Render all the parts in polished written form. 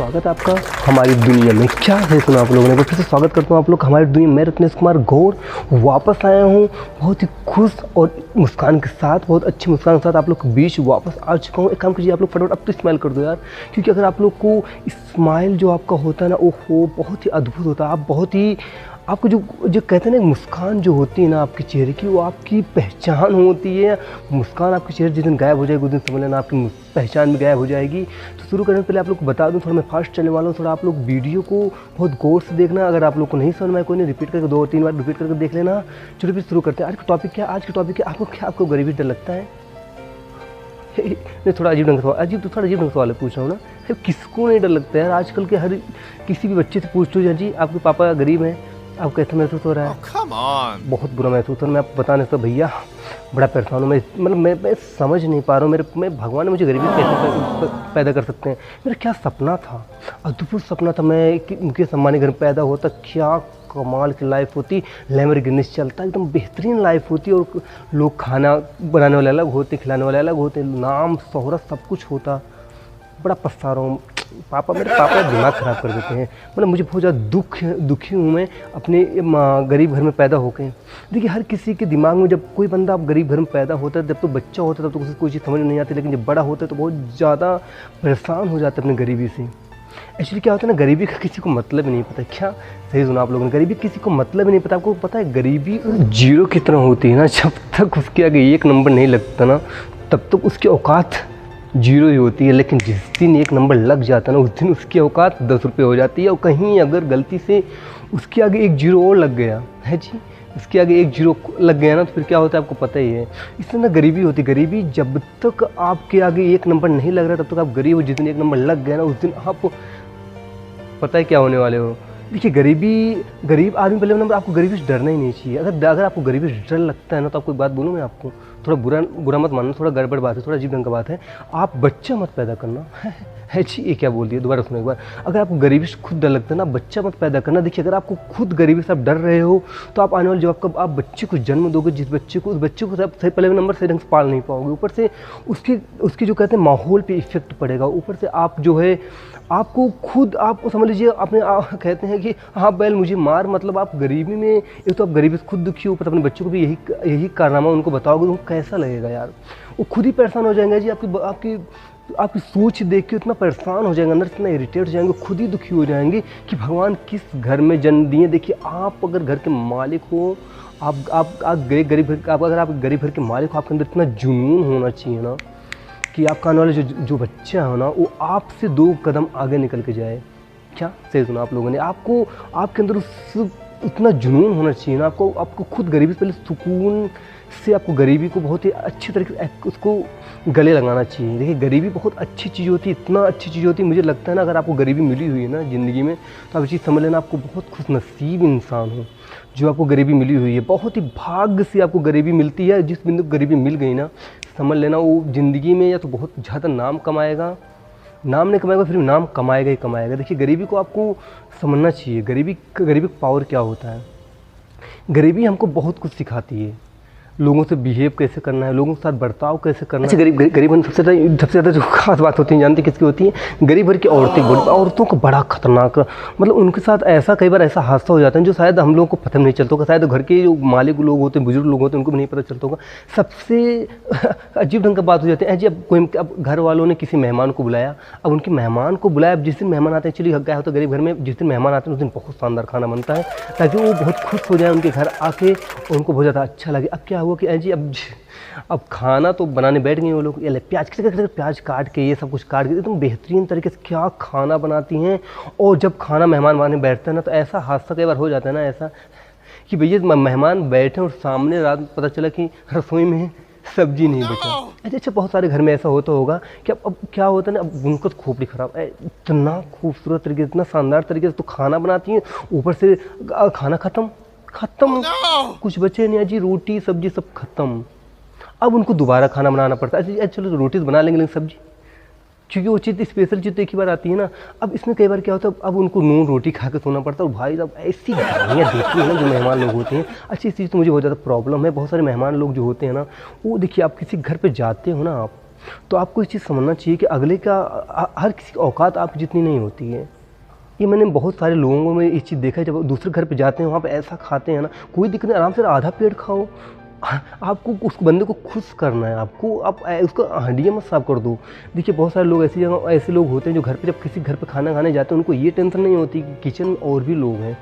स्वागत है आपका हमारी दुनिया में। क्या है सुना आप लोगों ने, तो फिर से स्वागत करता हूँ आप लोग हमारी दुनिया में। मैं रत्नेश कुमार गौर वापस आया हूँ बहुत ही खुश और मुस्कान के साथ, बहुत अच्छी मुस्कान के साथ आप लोग के बीच वापस आ चुका हूँ। एक काम कीजिए आप लोग फटाफट अब तो स्माइल कर दो यार, क्योंकि अगर आप लोग को स्माइल जो आपका होता है ना, ओहो बहुत ही अद्भुत होता है। आप बहुत ही आपको जो कहते हैं ना, मुस्कान जो होती है ना आपके चेहरे की, वो आपकी पहचान होती है। मुस्कान आपके चेहरे जिस दिन गायब हो जाएगी उस दिन समझ लेना आपकी पहचान भी गायब हो जाएगी। तो शुरू करने से पहले आप लोग को बता दूं, थोड़ा मैं फास्ट चलने वाला हूँ, थोड़ा आप लोग वीडियो को बहुत गौर से देखना। अगर आप लोग को नहीं समझ में आए कोई नहीं, रिपीट करके 2-3 बार रिपीट करके देख लेना। चलो फिर शुरू करते हैं। आज का टॉपिक क्या है? आज का टॉपिक है आपको गरीबी डर लगता है? नहीं, थोड़ा अजीब ढंग से सवाल पूछ रहा हूँ ना। किसको नहीं डर लगता है यार? आजकल के हर किसी भी बच्चे से पूछ लो जी आपके पापा गरीब हैं, आपको कैसा महसूस हो रहा है? बहुत बुरा महसूस हो रहा है। मैं आपको बता नहीं सकता भैया, बड़ा परेशान हूँ मैं। मतलब मैं समझ नहीं पा रहा हूँ मैं भगवान ने मुझे गरीबी कैसे पैदा कर सकते हैं। मेरा क्या सपना था, अद्भुत सपना था। मैं मुकेश अंबानी घर में पैदा होता, क्या कमाल की लाइफ होती। लैम्बोर्गिनी चलता, एकदम बेहतरीन लाइफ होती। और लोग खाना बनाने वाले अलग होते, खिलाने वाले अलग होते, नाम शोहरत सब कुछ होता। बड़ा पछता रहा हूँ। मेरे पापा दिमाग ख़राब कर देते हैं। मतलब मुझे बहुत ज़्यादा दुखी हूँ मैं अपने गरीब घर में पैदा होकर। देखिए हर किसी के दिमाग में, जब कोई बंदा आप गरीब घर में पैदा होता है, जब तो बच्चा होता है तब तो उसे कोई चीज़ समझ में नहीं आती, लेकिन जब बड़ा होता है तो बहुत ज़्यादा परेशान हो जाता है अपनी गरीबी से। एक्चुअली क्या होता है ना, गरीबी का किसी को मतलब ही नहीं पता। क्या सही सुना आप लोगों ने? गरीबी किसी को मतलब ही नहीं पता। आपको पता है गरीबी जीरो की तरह होती है ना, जब तक उसके आगे एक नंबर नहीं लगता ना, तब तक उसकी औकात जीरो ही होती है। लेकिन जिस दिन एक नंबर लग जाता है ना, उस दिन उसकी औकात 10 रुपये हो जाती है। और कहीं अगर गलती से उसके आगे एक जीरो और लग गया है जी, उसके आगे एक जीरो लग गया ना, तो फिर क्या होता है आपको पता ही है। इसलिए ना गरीबी होती है। गरीबी जब तक आपके आगे एक नंबर नहीं लग रहा तब तक आप गरीब हो। जिस दिन एक नंबर लग गया ना, उस दिन आप पता है क्या होने वाले हो। देखिए गरीब आदमी पहले नंबर, आपको गरीबी से डरना ही नहीं चाहिए। अगर आपको गरीबी से डर लगता है ना, तो आपको एक बात बोलूँ मैं आपको, थोड़ा बुरा मत मानना, थोड़ा गड़बड़ बात है, थोड़ा अजीब ढंग का बात है। आप बच्चा मत पैदा करना है जी। ये क्या बोल दिया, दोबारा सुनो एक बार। अगर आपको गरीबी से खुद डर लगता है ना, बच्चा मत पैदा करना। देखिए अगर आपको खुद गरीबी से आप डर रहे हो, तो आप आने वाले जब आप बच्चे को जन्म दोगे, जिस बच्चे को, उस बच्चे को आप सही पहले नंबर सही ढंग से पाल नहीं पाओगे। ऊपर से उसकी जो कहते हैं माहौल पे इफेक्ट पड़ेगा। ऊपर से आप जो है आपको खुद, आपको समझ लीजिए अपने कहते हैं कि हाँ बैल मुझे मार, मतलब आप गरीबी में, एक तो आप गरीबी से खुद दुखी हो, ऊपर अपने बच्चों को भी यही कारनामा उनको बताओगे तो कैसा लगेगा यार? वो खुद ही परेशान हो जाएंगे जी। आपकी सोच देख के इतना परेशान हो जाएंगे, अंदर से इतना इरिटेट हो जाएंगे, खुद ही दुखी हो जाएंगे कि भगवान किस घर में जन्म दिए। देखिए आप अगर घर के मालिक हो, अगर आप गरीब घर के मालिक हो, आपके अंदर इतना जुनून होना चाहिए ना कि आपका आने वाला जो बच्चा है ना, वो आपसे 2 कदम आगे निकल के जाए। क्या सही सुना आप लोगों ने? आपके अंदर उतना जुनून होना चाहिए ना। आपको खुद गरीबी से पहले सुकून से आपको गरीबी को बहुत ही अच्छी तरीके से उसको गले लगाना चाहिए। देखिए गरीबी बहुत अच्छी चीज़ होती है, इतना अच्छी चीज़ होती है। मुझे लगता है ना, अगर आपको गरीबी मिली हुई है ना ज़िंदगी में, तो आप ये चीज़ समझ लेना, आपको बहुत खुशनसीब इंसान हो जो आपको गरीबी मिली हुई है। बहुत ही भाग्य से आपको गरीबी मिलती है। जिस बिंदु गरीबी मिल गई ना, समझ लेना वो ज़िंदगी में या तो बहुत ज़्यादा नाम कमाएगा, नाम नहीं कमाएगा फिर नाम कमाएगा ही कमाएगा। देखिए गरीबी को आपको समझना चाहिए। गरीबी का पावर क्या होता है। गरीबी हमको बहुत कुछ सिखाती है। लोगों से बिहेव कैसे करना है, लोगों के साथ बर्ताव कैसे करना है। गरीब सबसे ज़्यादा जो खास बात होती है जानते किसकी होती है? गरीब भर की औरतों को बड़ा खतरनाक, मतलब उनके साथ कई बार ऐसा हादसा हो जाता है जो शायद हम लोगों को पता नहीं चलता होगा। शायद घर के जो मालिक लोग होते हैं, बुजुर्ग लोग होते हैं, उनको भी नहीं पता चलता होगा। सबसे अजीब ढंग का बात हो जाती है जी। अब घर वालों ने किसी मेहमान को बुलाया, अब उनके मेहमान को बुलाया, अब जिस दिन मेहमान आते हैं, एक्चुअली क्या होता है गरीब घर में, जिस दिन मेहमान आते हैं उस दिन बहुत शानदार खाना बनता है, ताकि वो बहुत खुश हो जाए उनके घर आके और उनको बहुत ज़्यादा अच्छा लगे। अब क्या हुआ कि जी अब खाना तो बनाने बैठ गए वो लोग, ये प्याज काट के, ये सब कुछ काट के एकदम बेहतरीन तरीके से क्या खाना बनाती हैं। और जब खाना मेहमान बनाने बैठते हैं ना, तो ऐसा हादसा कई बार हो जाता है ना, ऐसा कि भैया मेहमान बैठे और सामने रात पता चला कि रसोई में सब्जी नहीं बचा। अच्छा बहुत सारे घर में ऐसा होता होगा कि अब क्या होता है ना, अब उनको तो खोपड़ी खराब है, इतना खूबसूरत तरीके से, इतना शानदार तरीके से तो खाना बनाती हैं, ऊपर से खाना खत्म, कुछ बचे नहीं जी, रोटी सब्जी सब खत्म। अब उनको दोबारा खाना बनाना पड़ता है। अच्छा चलो रोटी तो बना लेंगे, लेकिन सब्जी, क्योंकि वो चीज़ स्पेशल चीज़ तो एक ही बार आती है ना। अब इसमें कई बार क्या होता है, अब उनको नून रोटी खा के सोना पड़ता है। और भाई साहब ऐसी गालियाँ देती हैं ना जो मेहमान लोग होते हैं। अच्छी चीज़ तो मुझे बहुत ज़्यादा प्रॉब्लम है। बहुत सारे मेहमान लोग जो होते हैं ना, वो देखिए आप किसी घर पे जाते हो ना, आप तो आपको ये चीज़ समझना चाहिए कि अगले का हर किसी की औकात आपकी जितनी नहीं होती है। ये मैंने बहुत सारे लोगों में ये चीज़ देखा है, जब दूसरे घर पे जाते हैं वहाँ पे ऐसा खाते हैं ना, कोई दिक्कत नहीं, आराम से आधा पेट खाओ। आपको उस बंदे को खुश करना है, आपको आप उसका हड्डियाँ मत साफ कर दो। देखिए बहुत सारे लोग ऐसी जगह ऐसे लोग होते हैं जो घर पे जब किसी घर पे खाना खाने जाते हैं उनको ये टेंशन नहीं होती कि किचन में और भी लोग हैं,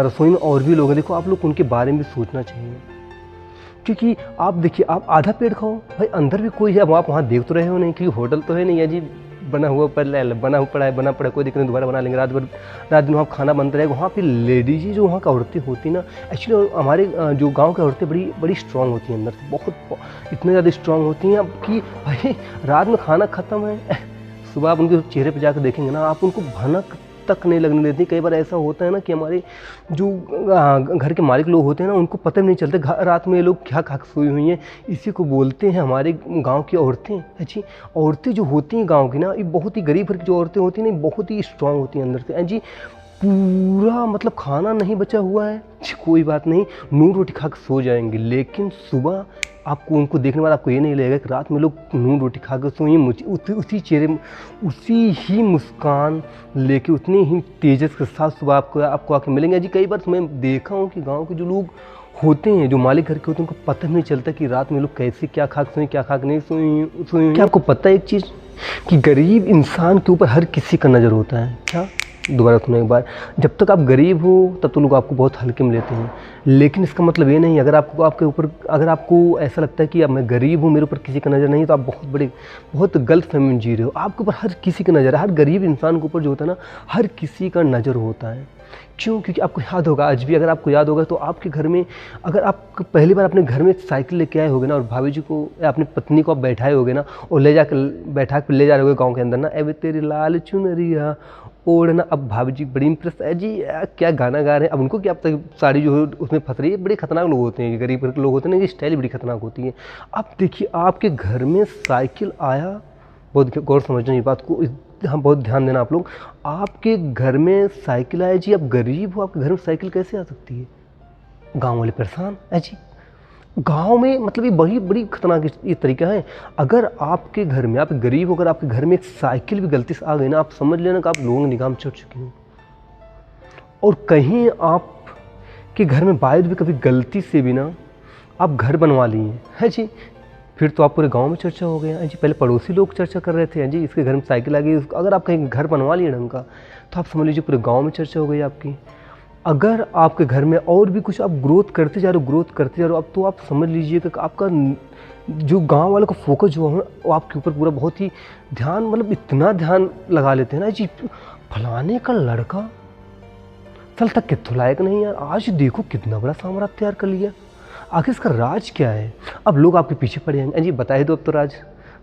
रसोई में और भी लोग हैं। देखो आप लोग उनके बारे में सोचना चाहिए, क्योंकि आप देखिए आप आधा पेट खाओ भाई, अंदर भी कोई है, अब आप वहाँ देख तो रहे हो नहीं, क्योंकि होटल तो है नहीं है जी, बना हुआ बना पड़ा है, बना पड़ा, कोई दिक्कत नहीं, दोबारा बना लेंगे, रात दिन वहाँ खाना बनता रहेगा। वहाँ पे लेडीज ही जो वहाँ की औरतें होती ना, एक्चुअली हमारे जो गांव की औरतें बड़ी स्ट्रांग होती हैं अंदर से, बहुत इतने ज़्यादा स्ट्रांग होती हैं कि भाई रात में खाना ख़त्म है, सुबह आप उनके चेहरे पर जाकर देखेंगे ना, आप उनको भनक तक नहीं लगने देती। कई बार ऐसा होता है ना कि हमारे जो घर के मालिक लोग होते हैं ना, उनको पता भी नहीं चलता रात में ये लोग क्या खा सोई हुई हैं। इसी को बोलते हैं हमारे गांव की औरतें। अच्छी औरतें जो होती हैं गांव की ना, ये बहुत ही गरीब घर की जो औरतें होती हैं ना, बहुत ही स्ट्रांग होती हैं अंदर से जी। पूरा मतलब खाना नहीं बचा हुआ है, कोई बात नहीं, नून रोटी खा के सो जाएंगे, लेकिन सुबह आपको उनको देखने बाद आपको ये नहीं लगेगा कि रात में लोग नून रोटी खा कर सोए। उसी चेहरे में उसी ही मुस्कान लेके उतनी ही तेजस के साथ सुबह आपको आके मिलेंगे जी। कई बार मैं देखा हूँ कि गांव के जो लोग होते हैं, जो मालिक घर के होते हैं, उनको पता नहीं चलता कि रात में लोग कैसे क्या खा सोए, क्या खा के नहीं सोए। क्या आपको पता है एक चीज़ कि गरीब इंसान के ऊपर हर किसी का नज़र होता है? क्या दोबारा सुनो एक बार, जब तक आप गरीब हो तब तो लोग आपको बहुत हल्के में लेते हैं, लेकिन इसका मतलब ये नहीं, अगर आपको ऐसा लगता है कि अब मैं गरीब हूँ, मेरे ऊपर किसी का नज़र नहीं, तो आप बहुत गलत फहमी में जी रहे हो। आपके ऊपर हर किसी का नज़र है, हर गरीब इंसान के ऊपर जो होता है ना, हर किसी का नज़र होता है। क्यों? क्योंकि आपको याद होगा, आज भी अगर आपको याद होगा तो आपके घर में, अगर आप पहली बार अपने घर में साइकिल लेके आए होगे ना, और भाभी जी को या अपनी पत्नी को आप बैठाए होगे ना, और ले जा रहे होगे गाँव के अंदर ना, ए तेरी लाल चुनरिया ओढ़ना। अब भाभी जी बड़ी इंप्रेस है जी, क्या गाना गा रहे हैं। अब उनको क्या पता साड़ी जो है उसमें फंस रही है। बड़े खतरनाक लोग होते हैं, गरीब लोग होते हैं, स्टाइल बड़ी खतरनाक होती है। अब देखिए आपके घर में साइकिल आया, बहुत गौर समझना ये बात को, हाँ बहुत ध्यान देना आप लोग। आपके घर में साइकिल आया जी, आप गरीब हो, आपके घर में साइकिल कैसे आ सकती है? गाँव वाले परेशान है जी। गाँव में मतलब ये बड़ी खतरनाक ये तरीका है। अगर आपके घर में, आप गरीब हो, अगर आपके घर में एक साइकिल भी गलती से आ गई ना, आप समझ लेना कि आप लोगों की निगाह में चढ़ चुके हैं। और कहीं आपके घर में बायद भी कभी गलती से भी ना आप घर बनवा लिए हैं जी, फिर तो आप पूरे गांव में चर्चा हो गया है जी। पहले पड़ोसी लोग चर्चा कर रहे थे जी, इसके घर में साइकिल आ गई। अगर आप कहीं घर बनवा लिए ढंग का, तो आप समझ लीजिए पूरे गाँव में चर्चा हो गई आपकी। अगर आपके घर में और भी कुछ आप ग्रोथ करते जा रहे हो, अब तो आप समझ लीजिएगा कि आपका जो गांव वालों का फोकस जो है वो आपके ऊपर पूरा बहुत ही ध्यान, मतलब इतना ध्यान लगा लेते हैं ना जी, फलाने का लड़का चल तक कितना लायक नहीं यार, आज देखो कितना बड़ा साम्राज्य तैयार कर लिया, आखिर इसका राज क्या है? अब लोग आपके पीछे पड़े हैं जी, बता ही दो अब तो राज,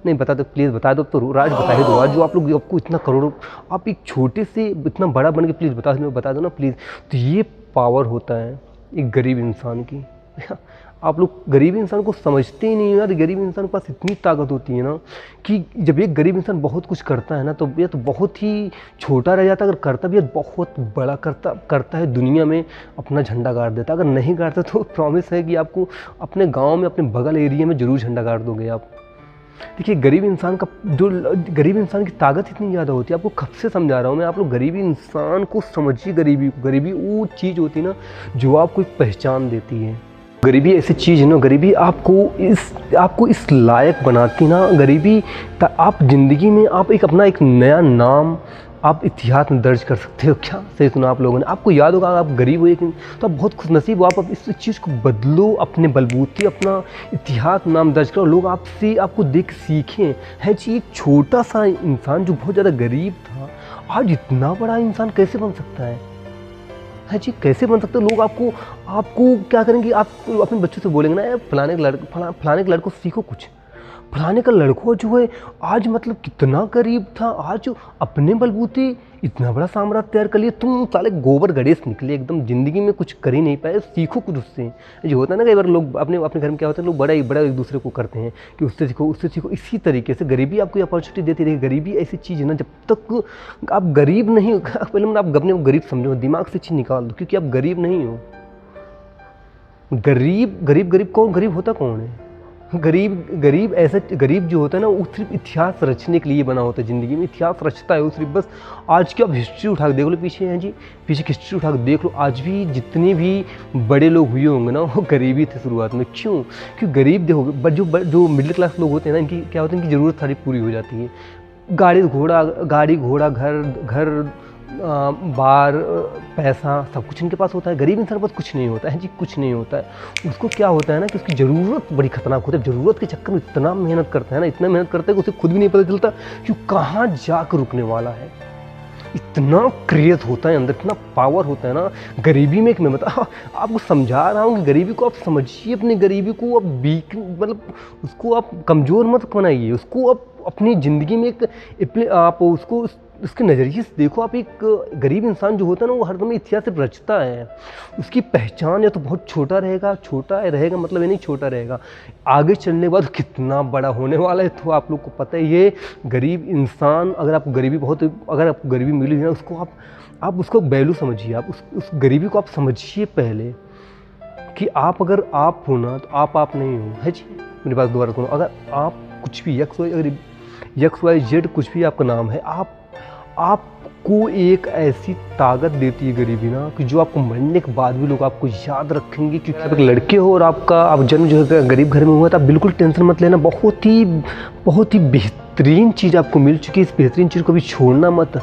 नहीं बता दो प्लीज़, बता दो तो राज, बता ही दो आज जो आप लोग, आपको इतना करोड़ों, आप एक छोटे से इतना बड़ा बन के प्लीज़ बता दो ना प्लीज़। तो ये पावर होता है एक गरीब इंसान की। आप लोग गरीब इंसान को समझते ही नहीं यार। गरीब इंसान के पास इतनी ताकत होती है ना कि जब एक गरीब इंसान बहुत कुछ करता है ना, तो ये तो बहुत ही छोटा रह जाता है, अगर करता भी है बहुत बड़ा करता है, दुनिया में अपना झंडा गाड़ देता। अगर नहीं गाड़ता तो प्रॉमिस है कि आपको अपने गाँव में, अपने बगल एरिया में ज़रूर झंडा गाड़ दोगे आप। देखिए गरीब इंसान की ताकत इतनी ज़्यादा होती है, आपको कब से समझा रहा हूँ मैं। आप लोग गरीबी इंसान को समझिए। गरीबी वो चीज़ होती है ना जो आपको एक पहचान देती है। गरीबी ऐसी चीज़ है ना, गरीबी आपको इस लायक बनाती ना। गरीबी आप ज़िंदगी में आप अपना एक नया नाम आप इतिहास में दर्ज कर सकते हो। क्या सही सुना आप लोगों ने? आपको याद होगा आप गरीब हो लेकिन तो आप बहुत खुशनसीब हो। आप इस चीज़ को बदलो, अपने बलबूते अपना इतिहास नाम दर्ज करो, लोग आपको देख सीखें। है जी, एक छोटा सा इंसान जो बहुत ज़्यादा गरीब था आज इतना बड़ा इंसान कैसे बन सकता है? है जी, कैसे बन सकता है? लोग आपको क्या करेंगे? आप अपने बच्चों से बोलेंगे ना फलाने के लड़कों से सीखो कुछ। फलाने का लड़का जो है आज मतलब कितना गरीब था, आज अपने बलबूते इतना बड़ा साम्राज्य तैयार कर लिया। तुम साले गोबर गणेश निकले, एकदम ज़िंदगी में कुछ कर ही नहीं पाए, सीखो कुछ उससे। जो होता है ना कई बार लोग अपने घर में क्या होता है, लोग बड़ा एक दूसरे को करते हैं कि उससे सीखो। इसी तरीके से गरीबी आपको अपॉर्चुनिटी देती रहेगी। गरीबी ऐसी चीज़ है ना, जब तक आप गरीब नहीं, पहले आप अपने गरीब समझो, दिमाग से चीज़ निकाल दो, क्योंकि आप गरीब नहीं हो। गरीब कौन, गरीब होता कौन है? गरीब जो होता है ना, वो सिर्फ इतिहास रचने के लिए बना होता है। ज़िंदगी में इतिहास रचता है वो सिर्फ बस। आज की आप हिस्ट्री उठा के देख लो, पीछे हैं जी, पीछे की हिस्ट्री उठा के देख लो, आज भी जितने भी बड़े लोग हुए होंगे ना, वो गरीबी थे शुरुआत में। क्यों? क्योंकि गरीब देखोगे, बट जो मिडिल क्लास लोग होते हैं ना, इनकी क्या होता है, इनकी ज़रूरत सारी पूरी हो जाती है। गाड़ी घोड़ा, घर बार, पैसा, सब कुछ इनके पास होता है। गरीब इंसान के पास कुछ नहीं होता है जी, कुछ नहीं होता है। उसको क्या होता है ना कि उसकी ज़रूरत बड़ी खतरनाक होती है। ज़रूरत के चक्कर में इतना मेहनत करता है ना, इतना मेहनत करता है कि उसे खुद भी नहीं पता चलता कि कहाँ जाकर रुकने वाला है। इतना क्रेज होता है अंदर, इतना पावर होता है ना गरीबी में। कि मैं आपको समझा रहा हूँ कि गरीबी को आप समझिए, अपनी गरीबी को आप वीक, मतलब उसको आप कमज़ोर मत बनाइए, उसको आप अपनी ज़िंदगी में आप उसको उसके नज़रिए से देखो। आप एक गरीब इंसान जो होता है ना, वो हर समय इतिहास सिर्फ रचता है। उसकी पहचान या तो बहुत छोटा रहेगा मतलब ये नहीं छोटा रहेगा, आगे चलने के बाद कितना बड़ा होने वाला है। तो आप लोग को पता है ये गरीब इंसान, अगर आपको गरीबी मिली है ना, उसको आप उसको वैल्यू समझिए। आप उस गरीबी को आप समझिए पहले कि आप अगर आप हो ना, तो आप नहीं हो, है जी। मेरी बात दोबारा सुनो, अगर आप कुछ भी XYZ कुछ भी आपका नाम है, आपको एक ऐसी ताकत देती है गरीबी ना, कि जो आपको मरने के बाद भी लोग आपको याद रखेंगे। क्योंकि आप एक लड़के हो और आप जन्म जो है गरीब घर में हुआ, तो आप बिल्कुल टेंशन मत लेना। बहुत ही बेहतरीन चीज़ आपको मिल चुकी है। इस बेहतरीन चीज़ को कभी छोड़ना मत।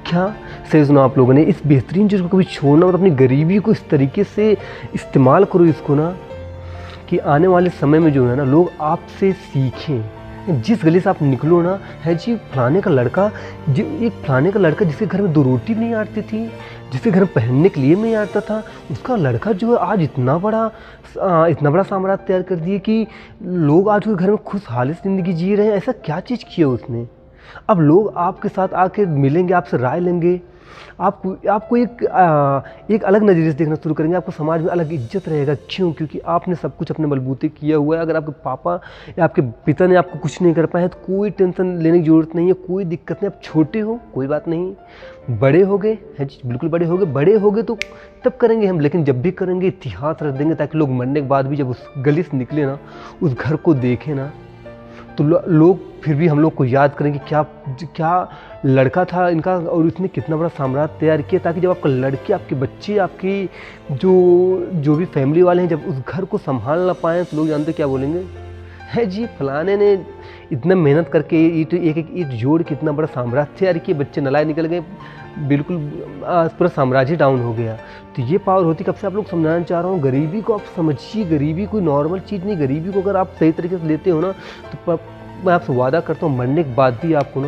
क्या सही सुना आप लोगों ने? इस बेहतरीन चीज़ को कभी छोड़ना मत। अपनी गरीबी को इस तरीके से इस्तेमाल करो इसको ना, कि आने वाले समय में जो है ना, लोग आपसे सीखें। जिस गली से आप निकलो ना, है जी, फलाने का लड़का जिसके घर में 2 रोटी भी नहीं आती थी, जिसके घर में पहनने के लिए नहीं आता था, उसका लड़का जो है आज इतना बड़ा साम्राज्य तैयार कर दिए कि लोग आज उसके घर में खुशहाली से ज़िंदगी जी रहे हैं। ऐसा क्या चीज़ किया उसने? अब लोग आपके साथ आके मिलेंगे, आपसे राय लेंगे, आपको एक अलग नज़रिए से देखना शुरू करेंगे। आपको समाज में अलग इज्जत रहेगा। क्यों? क्योंकि आपने सब कुछ अपने बलबूते किया हुआ है। अगर आपके पापा या आपके पिता ने आपको कुछ नहीं कर पाए तो कोई टेंशन लेने की ज़रूरत नहीं है, कोई दिक्कत नहीं। आप छोटे हो, कोई बात नहीं, बड़े हो गए हैं जी, बिल्कुल बड़े हो गए तो तब करेंगे हम। लेकिन जब भी करेंगे इतिहास रख देंगे, ताकि लोग मरने के बाद भी जब उस गली से निकले ना, उस घर को देखें ना, तो लोग फिर भी हम लोग को याद करेंगे क्या लड़का था इनका, और इसने कितना बड़ा साम्राज्य तैयार किया। ताकि जब आपका लड़के, आपके बच्चे, आपकी जो भी फैमिली वाले हैं, जब उस घर को संभाल ना पाएँ, तो लोग जानते क्या बोलेंगे, है जी, फलाने ने इतना मेहनत करके एक ईंट जोड़ के इतना बड़ा साम्राज्य तैयार किया, बच्चे नलायक निकल गए, बिल्कुल पूरा साम्राज्य डाउन हो गया। तो ये पावर होती है। कब से आप लोग समझाना चाह रहा हूँ, गरीबी को आप समझिए। गरीबी कोई नॉर्मल चीज़ नहीं। गरीबी को अगर आप सही तरीके से लेते हो ना, तो मैं आपसे वादा करता हूँ, मरने के बाद भी आपको ना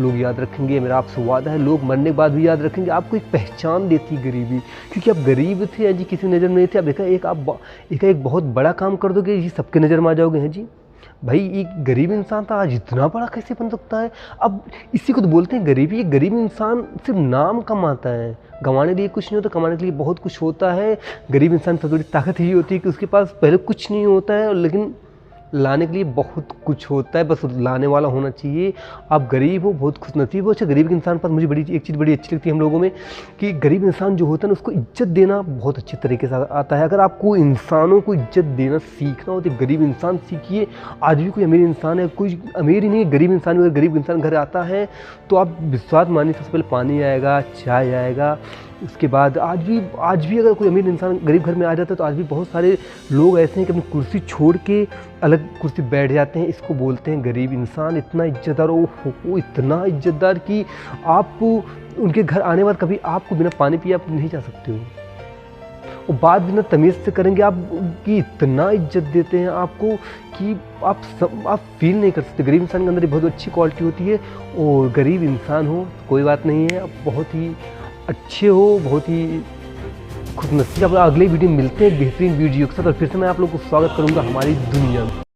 लोग याद रखेंगे। मेरा आपसे वादा है, लोग मरने के बाद भी याद रखेंगे। आपको एक पहचान देती है गरीबी, क्योंकि आप गरीब थे जी, किसी नज़र में नहीं थे। अब एक बहुत बड़ा काम कर दोगे, ये सबके नज़र में आ जाओगे, हैं जी। भाई एक गरीब इंसान था, आज इतना बड़ा कैसे बन सकता है? अब इसी को तो बोलते हैं गरीबी। एक गरीब इंसान सिर्फ नाम कमाता है, गंवाने के लिए कुछ नहीं होता, कमाने के लिए बहुत कुछ होता है। गरीब इंसान की सबसे बड़ी ताकत यही होती है कि उसके पास पहले कुछ नहीं होता है, लेकिन लाने के लिए बहुत कुछ होता है, बस लाने वाला होना चाहिए। आप गरीब हो, बहुत खुशनसीब हो। अच्छा, गरीब के इंसान पर मुझे एक चीज़ बड़ी अच्छी लगती है हम लोगों में, कि गरीब इंसान जो होता है ना, उसको इज्जत देना बहुत अच्छे तरीके से आता है। अगर आपको इंसानों को इज्जत देना सीखना हो तो गरीब इंसान सीखिए। आज भी कोई अमीर इंसान है, कोई अमीर ही नहीं, गरीब इंसान, अगर गरीब इंसान घर आता है तो आप विश्वास मानिए, सबसे पहले पानी आएगा, चाय आएगा। उसके बाद आज भी अगर कोई अमीर इंसान गरीब घर में आ जाता है, तो आज भी बहुत सारे लोग ऐसे हैं कि अपनी कुर्सी छोड़ के अलग कुर्सी बैठ जाते हैं। इसको बोलते हैं गरीब इंसान। इतना इज्जतदार, वो इतना इज्जतदार कि आप उनके घर आने बाद कभी आपको बिना पानी पिए आप नहीं जा सकते हो। वो बात बिना तमीज़ से करेंगे, आप की इतना इज्जत देते हैं आपको कि आप फील नहीं कर सकते। गरीब इंसान के अंदर बहुत अच्छी क्वालिटी होती है। और गरीब इंसान हो कोई बात नहीं है, आप बहुत ही अच्छे हो, बहुत ही खुशनसीब। अब अगले वीडियो में मिलते हैं बेहतरीन वीडियो के साथ, और फिर से मैं आप लोगों को स्वागत करूंगा हमारी दुनिया में।